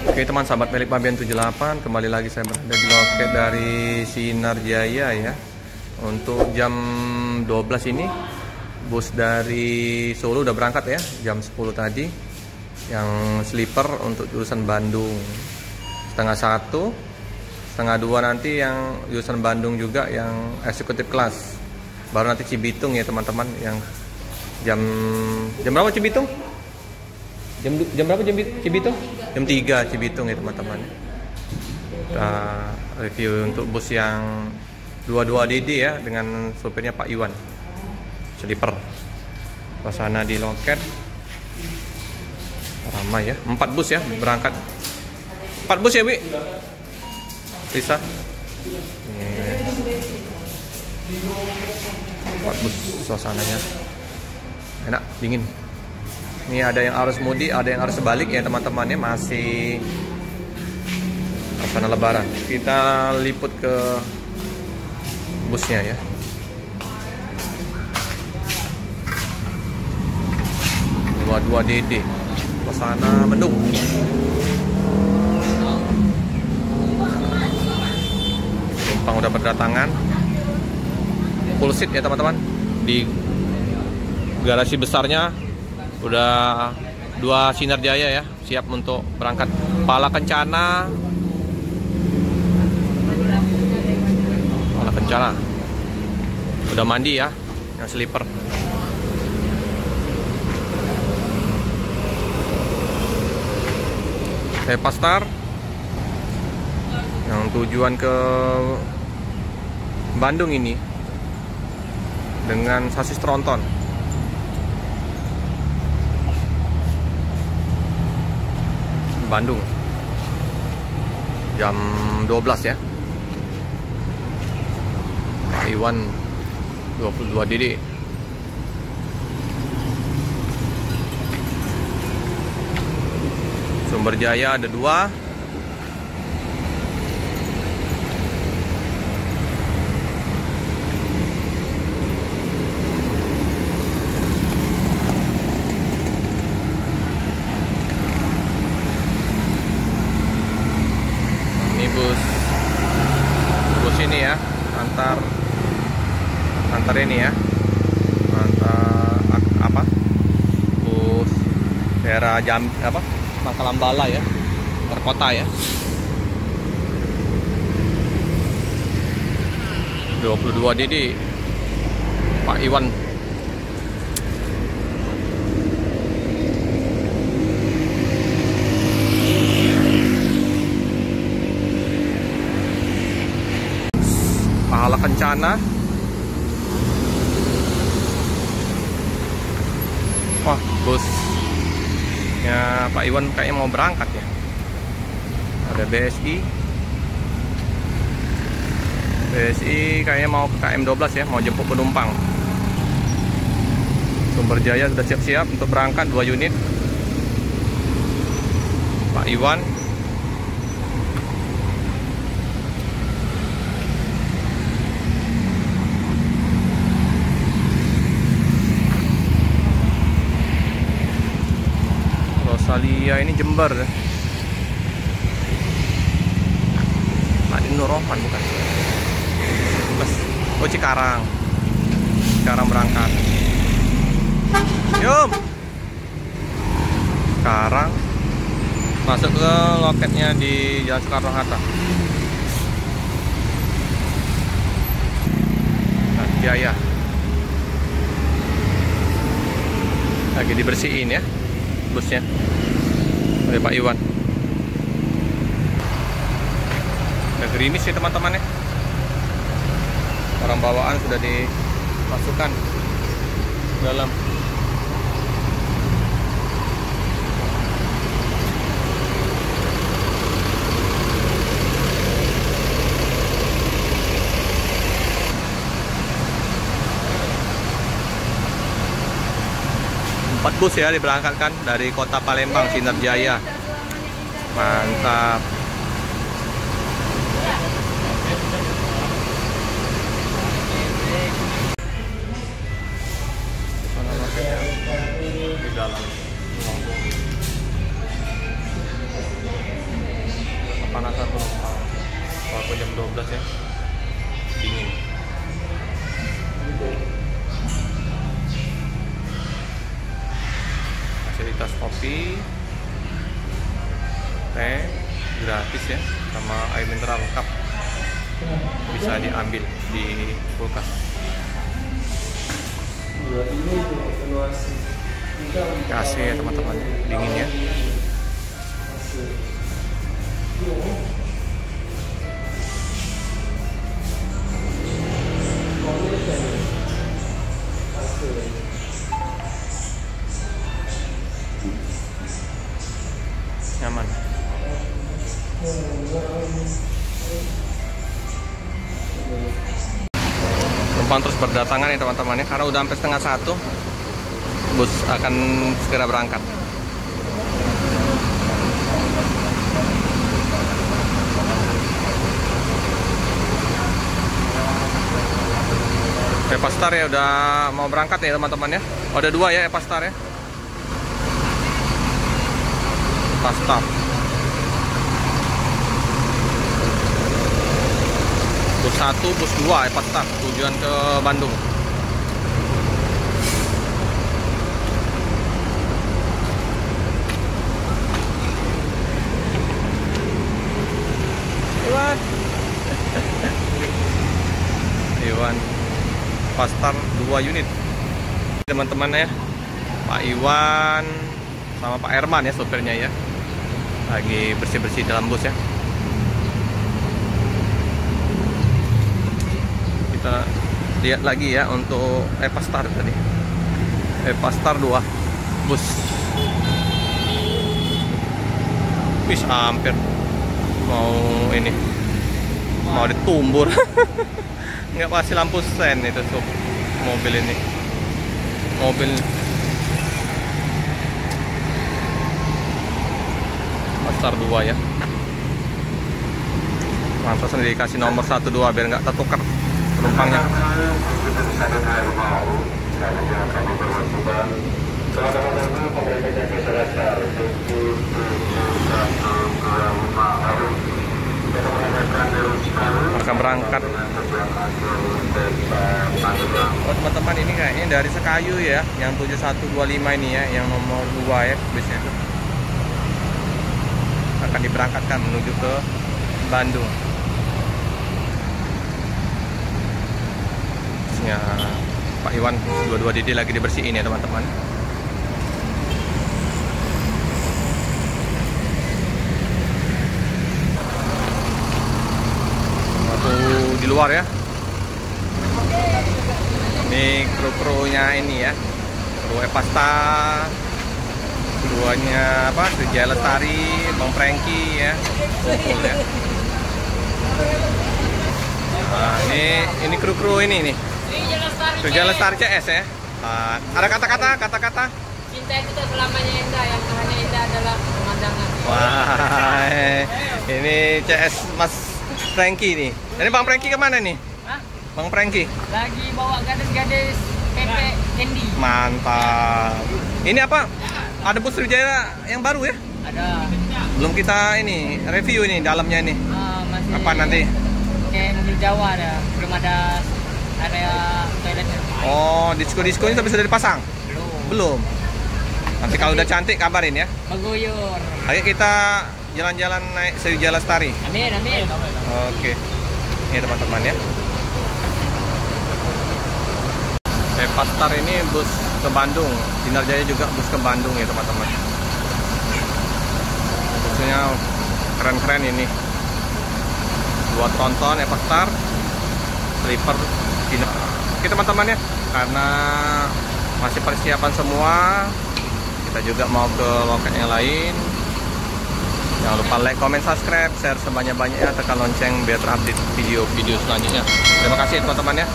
Oke teman sahabat milik Pabian 78, kembali lagi saya berada di loket dari Sinar Jaya ya. Untuk jam 12 ini bus dari Solo udah berangkat ya, jam 10 tadi. Yang sleeper untuk jurusan Bandung setengah 1, setengah 2 nanti yang jurusan Bandung juga yang eksekutif kelas. Baru nanti Cibitung ya teman-teman, yang jam berapa Cibitung? Jam berapa Cibitung? Jam 3 Cibitung ya teman-teman. Kita review untuk bus yang 22DD ya, dengan sopirnya Pak Iwan, sleeper. Suasana di loket ramai ya, 4 bus ya berangkat. 4 bus ya Wi? Bisa? 4 bus suasananya. Enak, dingin. Ini ada yang arus mudik, ada yang arus balik ya teman-temannya, masih suasana lebaran. Kita liput ke busnya ya. Dua DD. Suasana mendung. Penumpang udah berdatangan. Full seat ya teman-teman. Di garasi besarnya udah 2 Sinar Jaya ya, siap untuk berangkat. Pala Kencana udah mandi ya, yang sleeper. Pastar yang tujuan ke Bandung ini dengan sasis tronton. Bandung jam 12 ya. Pak Iwan 22DD. Sumber Jaya ada 2. Ini bus ini ya, antar ini ya, antar apa, bus daerah Pangkalan Bala ya, antar kota ya. 22DD Pak Iwan. Pala Kencana. Wah, bus ya Pak Iwan kayaknya mau berangkat ya. Ada BSI kayaknya mau ke KM12 ya, mau jemput penumpang. Sumber Jaya sudah siap-siap untuk berangkat, 2 unit. Pak Iwan. Rosalia ini Jember. Madi Nur Rohman bukan? Oh, Cikarang berangkat. Yum. Sekarang masuk ke loketnya di Jalan Soekarno Hatta. Jaya lagi dibersihin ya busnya oleh Pak Iwan. Udah gerimis ya teman-teman ya. Barang bawaan sudah dimasukkan dalam. Empat bus ya diberangkatkan dari kota Palembang, Sinar Jaya. Mantap. di dalam. 12 ya. Dingin. Fasilitas kopi, teh gratis ya, sama air mineral lengkap. Bisa diambil di kulkas. AC ya teman-teman, dingin ya. Nyaman. Penumpang terus berdatangan ya teman-teman ya, karena udah sampai 12:30. Bus akan segera berangkat. Epastar ya udah mau berangkat ya teman-teman ya. Oh, ada 2 ya Epastar ya. Epastar. Bus 1, bus 2 Epastar tujuan ke Bandung. Iwan Epastar 2 unit teman-teman ya. Pak Iwan sama Pak Herman ya sopirnya ya, lagi bersih-bersih dalam bus ya. Kita lihat lagi ya untuk Epastar tadi. Epastar 2 bus. Wis hampir mau ditumbur. Nggak kasih lampu sen itu mobil ini. Mobil Epastar 2 ya. Langsung dikasih nomor 12 biar nggak tertukar penumpangnya. Akan berangkat. Oh teman-teman, ini kayaknya dari Sekayu ya, yang 7125 ini ya, yang nomor 2 ya bisnya itu. Akan diberangkatkan menuju ke Bandung. Ya, Pak Iwan 22 Didi lagi dibersihin ya teman-teman. Waktu di luar ya. Ini kru-krunya ini ya, kru Epastar, keduanya apa, Sriwijaya Lestari, Bang Franky ya, kumpul ya. Nah, ini kru-kru ini nih. Sriwijaya Lestari CS ya. Ada kata-kata. Cinta itu tak selamanya indah, yang hanya indah adalah pemandangan. Wah, ini CS Mas Franky nih. Ini Bang Franky kemana nih? Hah? Bang Franky Lagi bawa gadis-gadis PP Candy. Mantap. Ini apa? Ada bus Sriwijaya yang baru ya? Ada. Belum kita ini review ini dalamnya ini. Masih Apa nanti? kayak mobil Jawa ada. Belum ada area toiletnya. Oh, disco ini tapi sudah dipasang? Belum. Nanti kalau udah cantik kabarin ya. Meguyur. Ayo kita jalan-jalan naik Sriwijaya Lestari. Amin. Oke. Ini teman-teman ya. Epastar ini bus ke Bandung. Sinar Jaya juga bus ke Bandung ya teman-teman. Busnya keren-keren ini. Buat tonton Epastar, sleeper. Oke teman-teman ya, karena masih persiapan semua, kita juga mau ke loket yang lain. Jangan lupa like, comment, subscribe, share sebanyak-banyaknya, tekan lonceng biar terupdate video-video selanjutnya. Terima kasih teman-teman ya.